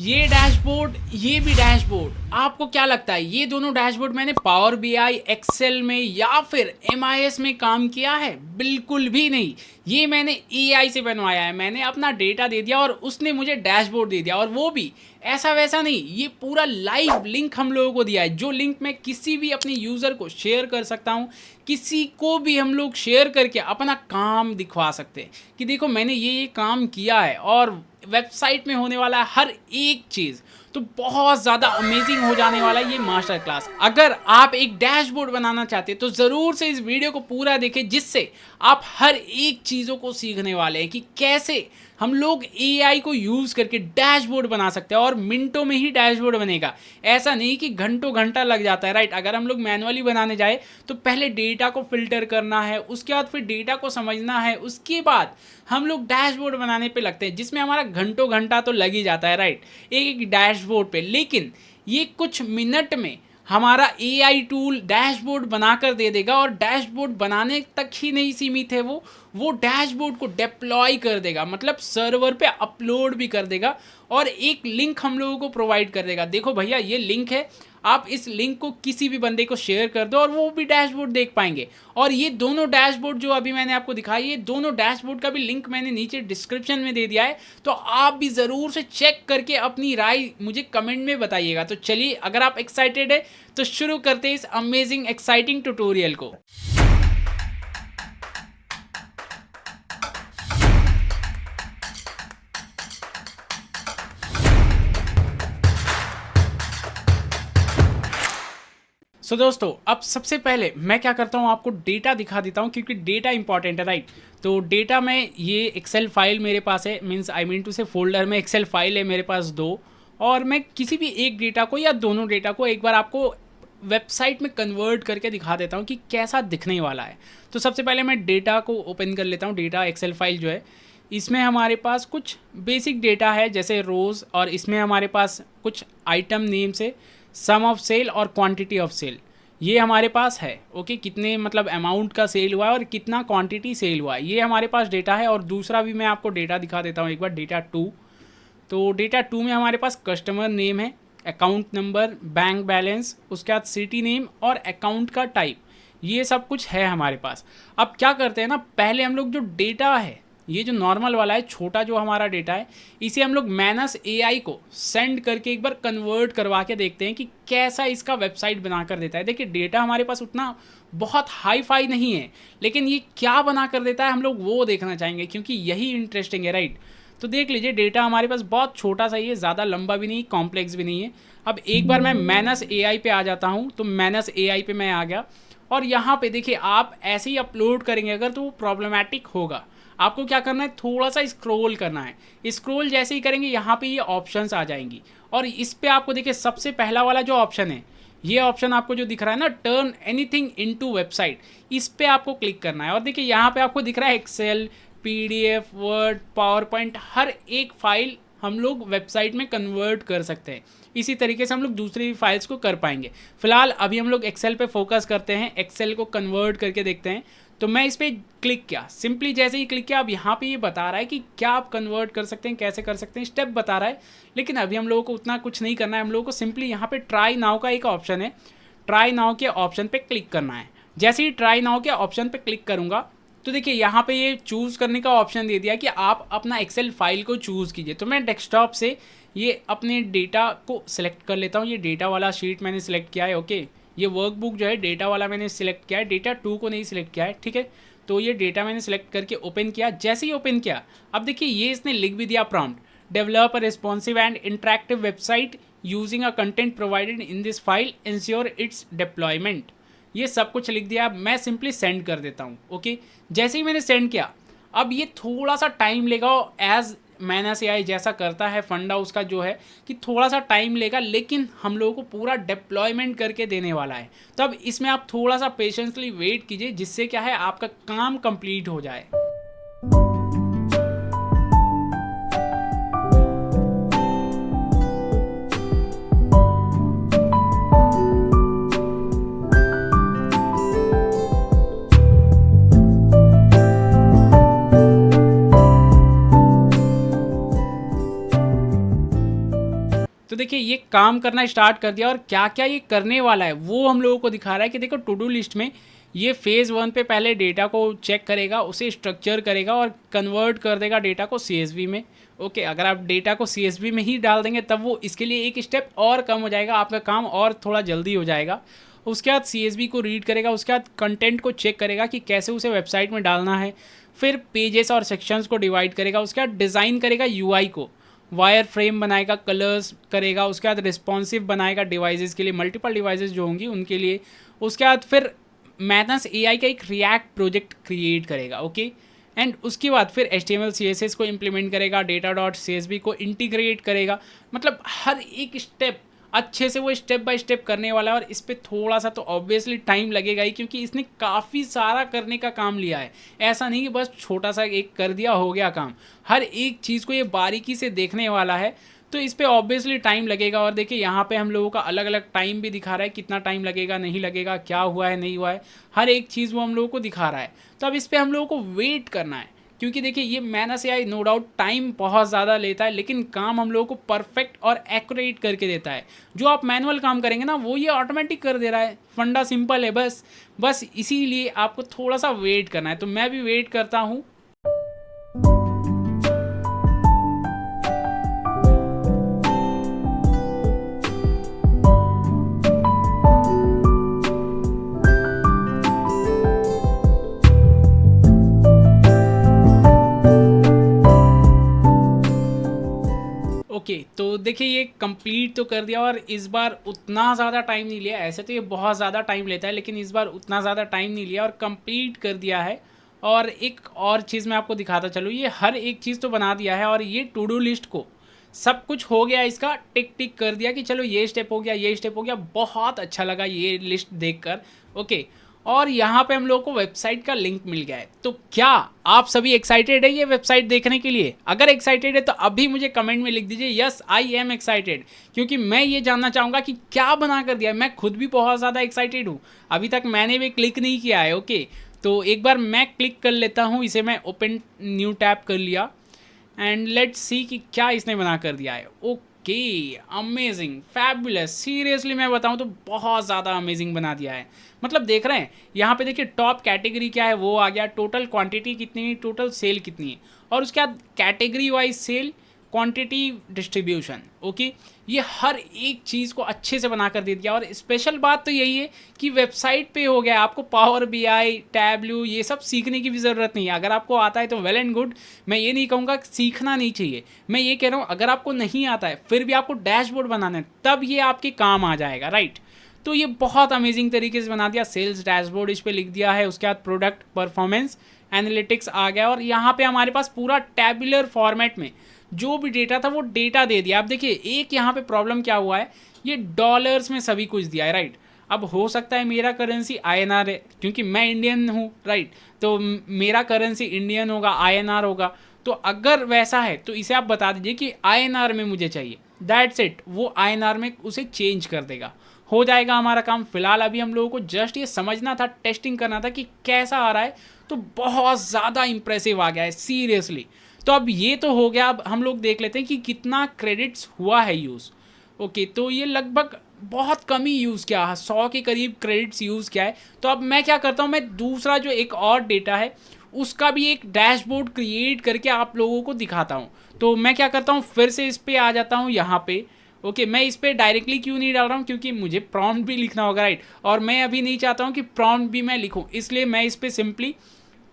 ये डैशबोर्ड, ये भी डैशबोर्ड, आपको क्या लगता है ये दोनों डैशबोर्ड मैंने पावर बीआई, एक्सेल में या फिर एमआईएस में काम किया है? बिल्कुल भी नहीं। ये मैंने एआई से बनवाया है। मैंने अपना डेटा दे दिया और उसने मुझे डैशबोर्ड दे दिया, और वो भी ऐसा वैसा नहीं, ये पूरा लाइव लिंक हम लोगों को दिया है, जो लिंक मैं किसी भी अपने यूज़र को शेयर कर सकता हूँ। किसी को भी हम लोग शेयर करके अपना काम दिखवा सकते हैं कि देखो मैंने ये काम किया है, और वेबसाइट में होने वाला है हर एक चीज़। तो बहुत ज़्यादा अमेजिंग हो जाने वाला है ये मास्टर क्लास। अगर आप एक डैशबोर्ड बनाना चाहते हैं तो ज़रूर से इस वीडियो को पूरा देखें, जिससे आप हर एक चीज़ों को सीखने वाले हैं कि कैसे हम लोग एआई को यूज़ करके डैशबोर्ड बना सकते हैं, और मिनटों में ही डैशबोर्ड बनेगा। ऐसा नहीं कि घंटों घंटा लग जाता है, राइट। अगर हम लोग मैनुअली बनाने जाए तो पहले डेटा को फिल्टर करना है, उसके बाद फिर डेटा को समझना है, उसके बाद हम लोग डैशबोर्ड बनाने पे लगते हैं, जिसमें हमारा घंटों घंटा तो लग ही जाता है, राइट, एक एक डैशबोर्ड पे। लेकिन ये कुछ मिनट में हमारा एआई टूल डैशबोर्ड बनाकर दे देगा, और डैशबोर्ड बनाने तक ही नहीं सीमित है, वो डैशबोर्ड को डिप्लॉय कर देगा, मतलब सर्वर पे अपलोड भी कर देगा, और एक लिंक हम लोगों को प्रोवाइड कर देगा। देखो भैया ये लिंक है, आप इस लिंक को किसी भी बंदे को शेयर कर दो और वो भी डैशबोर्ड देख पाएंगे। और ये दोनों डैशबोर्ड जो अभी मैंने आपको दिखाई, ये दोनों डैशबोर्ड का भी लिंक मैंने नीचे डिस्क्रिप्शन में दे दिया है, तो आप भी ज़रूर से चेक करके अपनी राय मुझे कमेंट में बताइएगा। तो चलिए, अगर आप एक्साइटेड है तो शुरू करते हैं इस अमेजिंग एक्साइटिंग ट्यूटोरियल को। दोस्तों, अब सबसे पहले मैं क्या करता हूँ, आपको डेटा दिखा देता हूँ, क्योंकि डेटा इंपॉर्टेंट है, राइट। तो डेटा में ये एक्सेल फाइल मेरे पास है, मीन्स आई मीन टू से फोल्डर में एक्सेल फाइल है मेरे पास दो, और मैं किसी भी एक डेटा को या दोनों डेटा को एक बार आपको वेबसाइट में कन्वर्ट करके दिखा देता हूँ कि कैसा दिखने वाला है। तो सबसे पहले मैं डेटा को ओपन कर लेता हूँ। डेटा एक्सेल फाइल जो है, इसमें हमारे पास कुछ बेसिक डेटा है, जैसे रोज़, और इसमें हमारे पास कुछ आइटम नेम से सम ऑफ सेल और क्वांटिटी ऑफ सेल, ये हमारे पास है। ओके, कितने मतलब अमाउंट का सेल हुआ है और कितना क्वांटिटी सेल हुआ है, ये हमारे पास डेटा है। और दूसरा भी मैं आपको डेटा दिखा देता हूँ एक बार, डेटा टू। तो डेटा टू में हमारे पास कस्टमर नेम है, अकाउंट नंबर, बैंक बैलेंस, उसके बाद सिटी नेम और अकाउंट का टाइप, ये सब कुछ है हमारे पास। अब क्या करते हैं ना, पहले हम लोग जो डेटा है, ये जो नॉर्मल वाला है, छोटा जो हमारा डेटा है, इसे हम लोग मैनस एआई को सेंड करके एक बार कन्वर्ट करवा के देखते हैं कि कैसा इसका वेबसाइट बना कर देता है। देखिए डेटा हमारे पास उतना बहुत हाई फाई नहीं है, लेकिन ये क्या बना कर देता है हम लोग वो देखना चाहेंगे, क्योंकि यही इंटरेस्टिंग है, राइट। तो देख लीजिए, डेटा हमारे पास बहुत छोटा सा ही है, ज़्यादा लंबा भी नहीं, कॉम्प्लेक्स भी नहीं है। अब एक बार मैं मैनस एआई पे आ जाता हूँ, तो मैनस एआई पे मैं आ गया, और यहाँ पे देखिए आप ऐसे ही अपलोड करेंगे अगर तो वो प्रॉब्लमैटिक होगा। आपको क्या करना है, थोड़ा सा स्क्रॉल करना है। स्क्रॉल जैसे ही करेंगे यहाँ पे ये ऑप्शंस आ जाएंगी, और इस पे आपको देखिए सबसे पहला वाला जो ऑप्शन है, ये ऑप्शन आपको जो दिख रहा है ना, टर्न एनीथिंग इनटू वेबसाइट, इस पे आपको क्लिक करना है। और देखिए यहाँ पे आपको दिख रहा है Excel, PDF, Word, PowerPoint, हर एक फाइल हम लोग वेबसाइट में कन्वर्ट कर सकते हैं। इसी तरीके से हम लोग दूसरी फाइल्स को कर पाएंगे। फिलहाल अभी हम लोग एक्सेल पे फोकस करते हैं, एक्सेल को कन्वर्ट करके देखते हैं। तो मैं इस पर क्लिक किया, सिंपली जैसे ही क्लिक किया, अब यहाँ पे ये बता रहा है कि क्या आप कन्वर्ट कर सकते हैं, कैसे कर सकते हैं, स्टेप बता रहा है। लेकिन अभी हम लोगों को उतना कुछ नहीं करना है, हम लोगों को सिंपली यहाँ पे ट्राई नाउ का एक ऑप्शन है, ट्राई नाउ के ऑप्शन पे क्लिक करना है। जैसे ही ट्राई नाउ के ऑप्शन पे क्लिक करूँगा, तो देखिए यहाँ पे ये चूज़ करने का ऑप्शन दे दिया कि आप अपना एक्सेल फाइल को चूज़ कीजिए। तो मैं डेस्कटॉप से ये अपने डेटा को सिलेक्ट कर लेता हूँ। ये डेटा वाला शीट मैंने सिलेक्ट किया है, ओके। ये वर्कबुक जो है डेटा वाला मैंने सिलेक्ट किया है, डेटा टू को नहीं सिलेक्ट किया है, ठीक है। तो ये डेटा मैंने सिलेक्ट करके ओपन किया। जैसे ही ओपन किया, अब देखिए ये इसने लिख भी दिया prompt, develop a responsive and interactive website using a content provided in this file, ensure it's deployment, ये सब कुछ लिख दिया। मैं सिंपली सेंड कर देता हूँ, ओके। जैसे ही मैंने सेंड किया, अब ये थोड़ा सा टाइम लेगा, एज मैनस एआई जैसा करता है, फंडा उसका जो है कि थोड़ा सा टाइम लेगा, लेकिन हम लोगों को पूरा डिप्लॉयमेंट करके देने वाला है। तो अब इसमें आप थोड़ा सा पेशेंसली वेट कीजिए, जिससे क्या है आपका काम कंप्लीट हो जाए। तो देखिए ये काम करना स्टार्ट कर दिया और क्या क्या ये करने वाला है वो हम लोगों को दिखा रहा है कि देखो टू डू लिस्ट में ये फेज़ 1 पे पहले डेटा को चेक करेगा, उसे स्ट्रक्चर करेगा और कन्वर्ट कर देगा डेटा को CSV में। ओके, अगर आप डेटा को CSV में ही डाल देंगे तब वो इसके लिए एक स्टेप और कम हो जाएगा, आपका काम और थोड़ा जल्दी हो जाएगा। उसके बाद CSV को रीड करेगा, उसके बाद कंटेंट को चेक करेगा कि कैसे उसे वेबसाइट में डालना है, फिर पेजेस और सेक्शंस को डिवाइड करेगा, उसके बाद डिज़ाइन करेगा UI को, वायर फ्रेम बनाएगा, कलर्स करेगा, उसके बाद रिस्पॉन्सिव बनाएगा डिवाइसेस के लिए, मल्टीपल डिवाइसेस जो होंगी उनके लिए। उसके बाद फिर मैथन्स AI का एक रिएक्ट प्रोजेक्ट क्रिएट करेगा। ओके, एंड उसके बाद फिर HTML CSS को इम्प्लीमेंट करेगा, data.csv को इंटीग्रेट करेगा। मतलब हर एक स्टेप अच्छे से वो स्टेप बाय स्टेप करने वाला है और इस पर थोड़ा सा तो ऑब्वियसली टाइम लगेगा ही, क्योंकि इसने काफ़ी सारा करने का काम लिया है। ऐसा नहीं कि बस छोटा सा एक कर दिया हो गया काम, हर एक चीज़ को ये बारीकी से देखने वाला है, तो इस पर ऑब्वियसली टाइम लगेगा। और देखिए यहाँ पे हम लोगों का अलग अलग टाइम भी दिखा रहा है, कितना टाइम लगेगा नहीं लगेगा, क्या हुआ है नहीं हुआ है, हर एक चीज़ वो हम लोगों को दिखा रहा है। तो अब इस पर हम लोगों को वेट करना है, क्योंकि देखिए ये मैथन्स AI नो डाउट टाइम बहुत ज़्यादा लेता है, लेकिन काम हम लोगों को परफेक्ट और एक्यूरेट करके देता है। जो आप मैनुअल काम करेंगे ना वो ये ऑटोमेटिक कर दे रहा है। फंडा सिंपल है, बस इसीलिए आपको थोड़ा सा वेट करना है। तो मैं भी वेट करता हूँ। ओके, तो देखिए ये कंप्लीट तो कर दिया और इस बार उतना ज़्यादा टाइम नहीं लिया। ऐसे तो ये बहुत ज़्यादा टाइम लेता है, लेकिन इस बार उतना ज़्यादा टाइम नहीं लिया और कंप्लीट कर दिया है। और एक और चीज़ मैं आपको दिखाता चलूँ, ये हर एक चीज़ तो बना दिया है और ये टू डू लिस्ट को सब कुछ हो गया, इसका टिक टिक कर दिया कि चलो ये स्टेप हो गया, ये स्टेप हो गया। बहुत अच्छा लगा ये लिस्ट देखकर। ओके, और यहाँ पे हम लोगों को वेबसाइट का लिंक मिल गया है। तो क्या आप सभी एक्साइटेड है ये वेबसाइट देखने के लिए? अगर एक्साइटेड है तो अभी मुझे कमेंट में लिख दीजिए यस आई एम एक्साइटेड, क्योंकि मैं ये जानना चाहूँगा कि क्या बना कर दिया है। मैं खुद भी बहुत ज़्यादा एक्साइटेड हूँ, अभी तक मैंने भी क्लिक नहीं किया है। ओके, तो एक बार मैं क्लिक कर लेता हूँ, इसे मैं ओपन न्यू टैब कर लिया एंड लेट्स सी कि क्या इसने बना कर दिया है। ओके, अमेजिंग, फैबुलस, सीरियसली मैं बताऊं तो बहुत ज़्यादा अमेजिंग बना दिया है। मतलब देख रहे हैं यहाँ पे, देखिए टॉप कैटेगरी क्या है वो आ गया, टोटल क्वांटिटी कितनी है, टोटल सेल कितनी है, और उसके बाद category wise sale, quantity, distribution. Okay, ये हर एक चीज़ को अच्छे से बना कर दे दिया। और स्पेशल बात तो यही है कि वेबसाइट पे हो गया, आपको पावर BI, टैबलू ये सब सीखने की भी ज़रूरत नहीं है। अगर आपको आता है तो वेल एंड गुड, मैं ये नहीं कहूँगा सीखना नहीं चाहिए, मैं ये कह रहा हूँ अगर आपको नहीं आता है फिर भी आपको डैशबोर्ड बनाना है तब ये आपके काम आ जाएगा, राइट। तो ये बहुत अमेजिंग तरीके से बना दिया। सेल्स डैशबोर्ड इस पर लिख दिया है, उसके बाद प्रोडक्ट परफॉर्मेंस एनालिटिक्स आ गया और यहाँ पे हमारे पास पूरा टैबुलर फॉर्मेट में जो भी डेटा था वो डेटा दे दिया। अब देखिए एक यहाँ पे प्रॉब्लम क्या हुआ है, ये डॉलर्स में सभी कुछ दिया है, राइट। अब हो सकता है मेरा करेंसी INR है, क्योंकि मैं इंडियन हूँ, राइट, तो मेरा करेंसी इंडियन होगा, INR होगा। तो अगर वैसा है तो इसे आप बता दीजिए कि INR में मुझे चाहिए, दैट्स इट, वो INR में उसे चेंज कर देगा, हो जाएगा हमारा काम। फिलहाल अभी हम लोगों को जस्ट ये समझना था, टेस्टिंग करना था कि कैसा आ रहा है। तो बहुत ज़्यादा इंप्रेसिव आ गया है सीरियसली। तो अब ये तो हो गया, अब हम लोग देख लेते हैं कि कितना क्रेडिट्स हुआ है यूज़। ओके, तो ये लगभग बहुत कम ही यूज़ किया है, 100 के करीब क्रेडिट्स यूज़ किया है। तो अब मैं क्या करता हूँ, मैं दूसरा जो एक और डेटा है उसका भी एक डैशबोर्ड क्रिएट करके आप लोगों को दिखाता हूँ। तो मैं क्या करता हूँ, फिर से इस पर आ जाता हूँ यहाँ पे। ओके, मैं इस पर डायरेक्टली क्यों नहीं डाल रहा हूँ, क्योंकि मुझे प्रॉम्प्ट भी लिखना होगा, राइट, और मैं अभी नहीं चाहता हूँ कि प्रॉम्प्ट भी मैं लिखूँ, इसलिए मैं इस पर सिंपली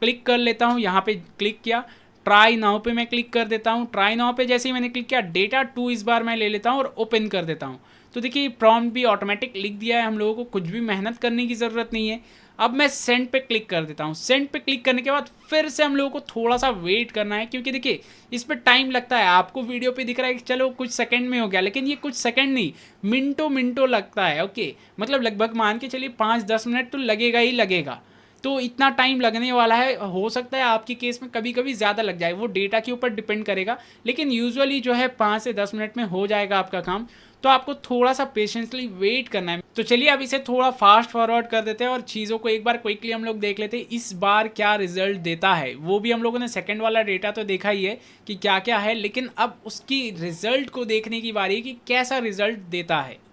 क्लिक कर लेता हूँ। यहाँ पे क्लिक किया, ट्राई नाउ पे मैं क्लिक कर देता हूँ। ट्राई नाउ पे जैसे ही मैंने क्लिक किया, डेटा 2 इस बार मैं ले लेता हूँ और ओपन कर देता हूँ। तो देखिए प्रॉम्प्ट भी ऑटोमेटिक लिख दिया है, हम लोगों को कुछ भी मेहनत करने की ज़रूरत नहीं है। अब मैं सेंड पे क्लिक कर देता हूँ। सेंड पे क्लिक करने के बाद फिर से हम लोगों को थोड़ा सा वेट करना है, क्योंकि देखिए इस पर टाइम लगता है। आपको वीडियो पे दिख रहा है कि चलो कुछ सेकंड में हो गया, लेकिन ये कुछ सेकंड नहीं, मिनटों लगता है। ओके, मतलब लगभग मान के चलिए 5-10 मिनट तो लगेगा ही लगेगा। तो इतना टाइम लगने वाला है, हो सकता है आपके केस में कभी कभी ज़्यादा लग जाए, वो डेटा के ऊपर डिपेंड करेगा, लेकिन यूजुअली जो है 5 से 10 मिनट में हो जाएगा आपका काम। तो आपको थोड़ा सा पेशेंसली वेट करना है। तो चलिए अब इसे थोड़ा फास्ट फॉरवर्ड कर देते हैं और चीज़ों को एक बार क्विकली हम लोग देख लेते हैं इस बार क्या रिजल्ट देता है। वो भी हम लोगों ने सेकंड वाला डेटा तो देखा ही है कि क्या क्या है, लेकिन अब उसकी रिजल्ट को देखने की बारी है कि कैसा रिजल्ट देता है।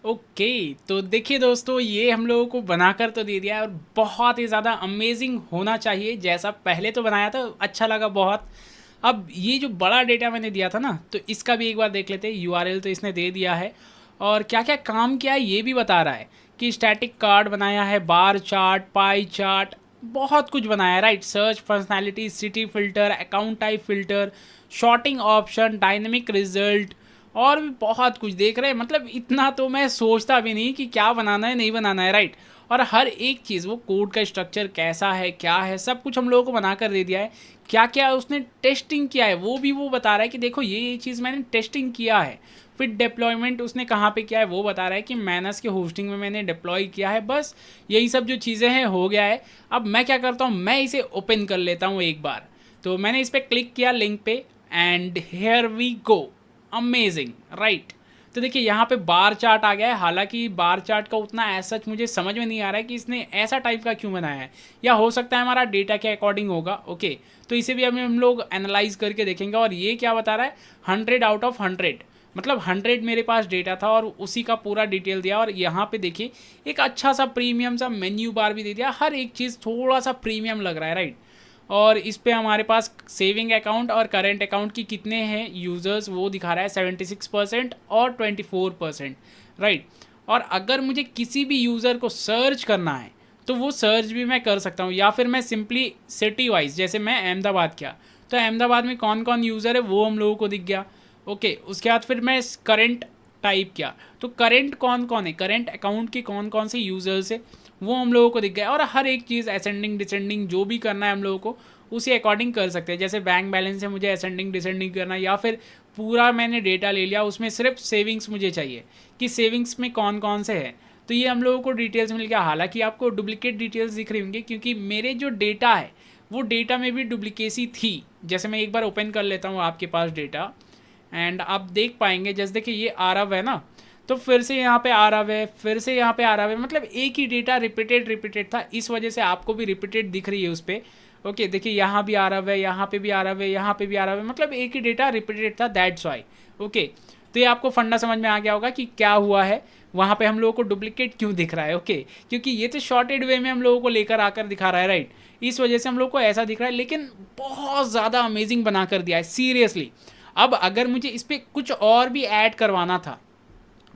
ओके, तो देखिए दोस्तों, ये हम लोगों को बनाकर तो दे दिया है और बहुत ही ज़्यादा अमेजिंग होना चाहिए। जैसा पहले तो बनाया था अच्छा लगा बहुत। अब ये जो बड़ा डेटा मैंने दिया था ना, तो इसका भी एक बार देख लेते हैं। यूआरएल तो इसने दे दिया है और क्या क्या काम किया है ये भी बता रहा है कि स्टैटिक कार्ड बनाया है, बार चार्ट, पाई चार्ट, बहुत कुछ बनाया है, right. Search functionality, city filter, account type filter, sorting option, dynamic result और भी बहुत कुछ देख रहे हैं। मतलब इतना तो मैं सोचता भी नहीं कि क्या बनाना है नहीं बनाना है, राइट। और हर एक चीज़, वो कोड का स्ट्रक्चर कैसा है, क्या है, सब कुछ हम लोगों को बना कर दे दिया है। क्या क्या उसने टेस्टिंग किया है वो भी वो बता रहा है कि देखो ये चीज़ मैंने टेस्टिंग किया है। फिर डिप्लॉयमेंट उसने कहाँ पे किया है वो बता रहा है कि मैनस के होस्टिंग में मैंने डिप्लॉय किया है। बस यही सब जो चीज़ें हैं हो गया है। अब मैं क्या करता हूँ, मैं इसे ओपन कर लेता हूँ एक बार। तो मैंने इस पर क्लिक किया लिंक पे and here we go. Amazing, right. तो देखिए यहाँ पे बार चार्ट आ गया है। हालांकि बार चार्ट का उतना ऐसा सच मुझे समझ में नहीं आ रहा है कि इसने ऐसा टाइप का क्यों बनाया है, या हो सकता है हमारा डेटा के अकॉर्डिंग होगा। ओके, तो इसे भी अभी हम लोग एनालाइज करके देखेंगे। और ये क्या बता रहा है, 100 आउट ऑफ 100, मतलब 100 मेरे पास डेटा था और उसी का पूरा डिटेल दिया। और यहाँ पे देखिए एक अच्छा सा प्रीमियम सा मेन्यू बार भी दे दिया। हर एक चीज़ थोड़ा सा प्रीमियम लग रहा है, राइट। और इस पे हमारे पास सेविंग अकाउंट और करेंट अकाउंट की कितने हैं यूज़र्स वो दिखा रहा है, 76% और 24%, राइट। और अगर मुझे किसी भी यूज़र को सर्च करना है तो वो सर्च भी मैं कर सकता हूँ, या फिर मैं सिंपली सिटी वाइज, जैसे मैं अहमदाबाद किया तो अहमदाबाद में कौन कौन यूज़र है वो हम लोगों को दिख गया। ओके, उसके बाद फिर मैं करेंट टाइप किया तो करेंट कौन कौन है, करेंट अकाउंट के कौन कौन से यूज़र्स है वो हम लोगों को दिख गया। और हर एक चीज़ असेंडिंग डिसेंडिंग जो भी करना है हम लोगों को उसी अकॉर्डिंग कर सकते हैं। जैसे बैंक बैलेंस है, मुझे असेंडिंग डिसेंडिंग करना, या फिर पूरा मैंने डेटा ले लिया उसमें सिर्फ सेविंग्स मुझे चाहिए कि सेविंग्स में कौन कौन से हैं, तो ये हम लोगों को डिटेल्स मिल गया। हालांकि आपको डुप्लीकेट डिटेल्स दिख रही होंगी क्योंकि मेरे जो डेटा है वो डेटा में भी डुप्लीकेसी थी। जैसे मैं एक बार ओपन कर लेता हूँ आपके पास डेटा एंड आप देख पाएंगे, जैसे देखिए ये आ रहा है ना, तो फिर से यहाँ पे आ रहा है, फिर से यहाँ पे आ रहा है, मतलब एक ही डेटा रिपीटेड था, इस वजह से आपको भी रिपीटेड दिख रही है उस पर। ओके, देखिए यहाँ भी आ रहा है, यहाँ पे भी आ रहा है, यहाँ पे भी आ रहा है, मतलब एक ही डेटा रिपीटेड था, दैट्स वाई। ओके, तो ये आपको फंडा समझ में आ गया होगा कि क्या हुआ है, वहाँ पे हम लोगों को डुप्लीकेट क्यों दिख रहा है। ओके, क्योंकि ये तो शॉर्टेड वे में हम लोगों को लेकर आकर दिखा रहा है, राइट। इस वजह से हम लोग को ऐसा दिख रहा है, लेकिन बहुत ज़्यादा अमेजिंग बना कर दिया है सीरियसली। अब अगर मुझे इस पर कुछ और भी ऐड करवाना था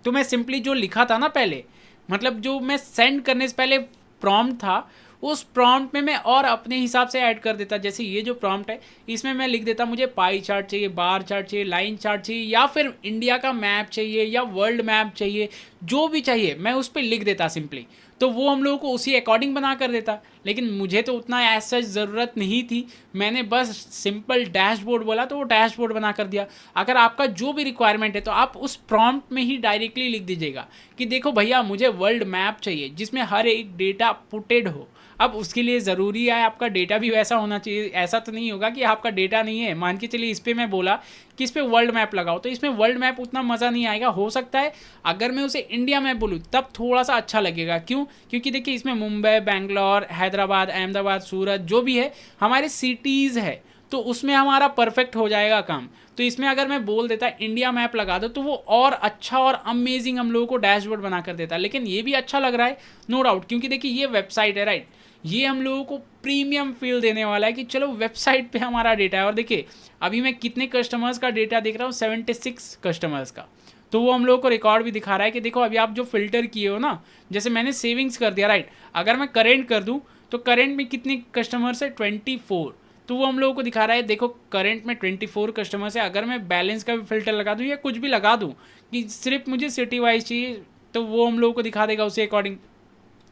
तो मैं सिंपली जो लिखा था ना पहले, मतलब जो मैं सेंड करने से पहले प्रॉम्प्ट था, उस प्रॉम्प्ट में मैं और अपने हिसाब से ऐड कर देता। जैसे ये जो प्रॉम्प्ट है इसमें मैं लिख देता मुझे पाई चार्ट चाहिए, बार चार्ट चाहिए, लाइन चार्ट चाहिए, या फिर इंडिया का मैप चाहिए, या वर्ल्ड मैप चाहिए, जो भी चाहिए मैं उस पर लिख देता सिंपली, तो वो हम लोगों को उसी अकॉर्डिंग बना कर देता। लेकिन मुझे तो उतना ऐसा ज़रूरत नहीं थी, मैंने बस सिंपल डैशबोर्ड बोला तो वो डैशबोर्ड बना कर दिया। अगर आपका जो भी रिक्वायरमेंट है तो आप उस प्रॉम्प्ट में ही डायरेक्टली लिख दीजिएगा कि देखो भैया मुझे वर्ल्ड मैप चाहिए जिसमें हर एक डेटा पुटेड हो। अब उसके लिए ज़रूरी है आपका डेटा भी वैसा होना चाहिए। ऐसा तो नहीं होगा कि आपका डेटा नहीं है, मान के चलिए इस पर मैं बोला कि इस पर वर्ल्ड मैप लगाओ, तो इसमें वर्ल्ड मैप उतना मज़ा नहीं आएगा। हो सकता है अगर मैं उसे इंडिया मैप बोलूँ तब थोड़ा सा अच्छा लगेगा। क्यों? क्योंकि देखिए इसमें मुंबई, बेंगलोर, हैदराबाद, अहमदाबाद, सूरत जो भी है हमारे सिटीज़ है, तो उसमें हमारा परफेक्ट हो जाएगा काम। तो इसमें अगर मैं बोल देता इंडिया मैप लगा दो तो वो और अच्छा और अमेजिंग हम लोगों को डैशबोर्ड बना कर देता। लेकिन ये भी अच्छा लग रहा है नो डाउट, क्योंकि देखिए ये वेबसाइट है, राइट। ये हम लोगों को प्रीमियम फील देने वाला है कि चलो वेबसाइट पे हमारा डेटा है। और देखिए अभी मैं कितने कस्टमर्स का डेटा देख रहा हूँ, 76 कस्टमर्स का, तो वो हम लोगों को रिकॉर्ड भी दिखा रहा है कि देखो अभी आप जो फिल्टर किए हो ना, जैसे मैंने सेविंग्स कर दिया, राइट। अगर मैं करेंट कर दूँ तो करंट में कितने कस्टमर्स है 24, तो वो हम लोगों को दिखा रहा है। देखो करंट में 24 कस्टमर्स है। अगर मैं बैलेंस का भी फिल्टर लगा दूँ या कुछ भी लगा दूँ कि सिर्फ मुझे सिटी वाइज चाहिए, तो वो हम लोगों को दिखा देगा उसी अकॉर्डिंग।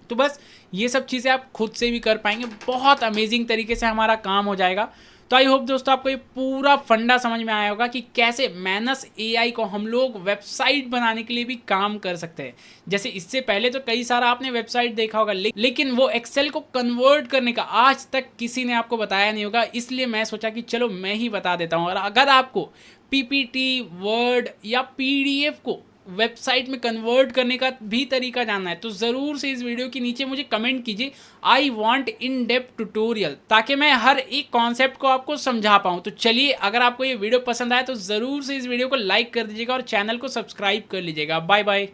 तो बस ये सब चीज़ें आप खुद से भी कर पाएंगे, बहुत अमेजिंग तरीके से हमारा काम हो जाएगा। तो आई होप दोस्तों आपको ये पूरा फंडा समझ में आया होगा कि कैसे मैनस एआई को हम लोग वेबसाइट बनाने के लिए भी काम कर सकते हैं। जैसे इससे पहले तो कई सारा आपने वेबसाइट देखा होगा, लेकिन वो एक्सेल को कन्वर्ट करने का आज तक किसी ने आपको बताया नहीं होगा। इसलिए मैं सोचा कि चलो मैं ही बता देता हूँ। और अगर आपको पीपीटी, वर्ड या पीडीएफ को वेबसाइट में कन्वर्ट करने का भी तरीका जानना है, तो ज़रूर से इस वीडियो के नीचे मुझे कमेंट कीजिए I want in depth tutorial, ताकि मैं हर एक कॉन्सेप्ट को आपको समझा पाऊँ। तो चलिए, अगर आपको ये वीडियो पसंद आए तो ज़रूर से इस वीडियो को लाइक कर दीजिएगा और चैनल को सब्सक्राइब कर लीजिएगा। Bye bye.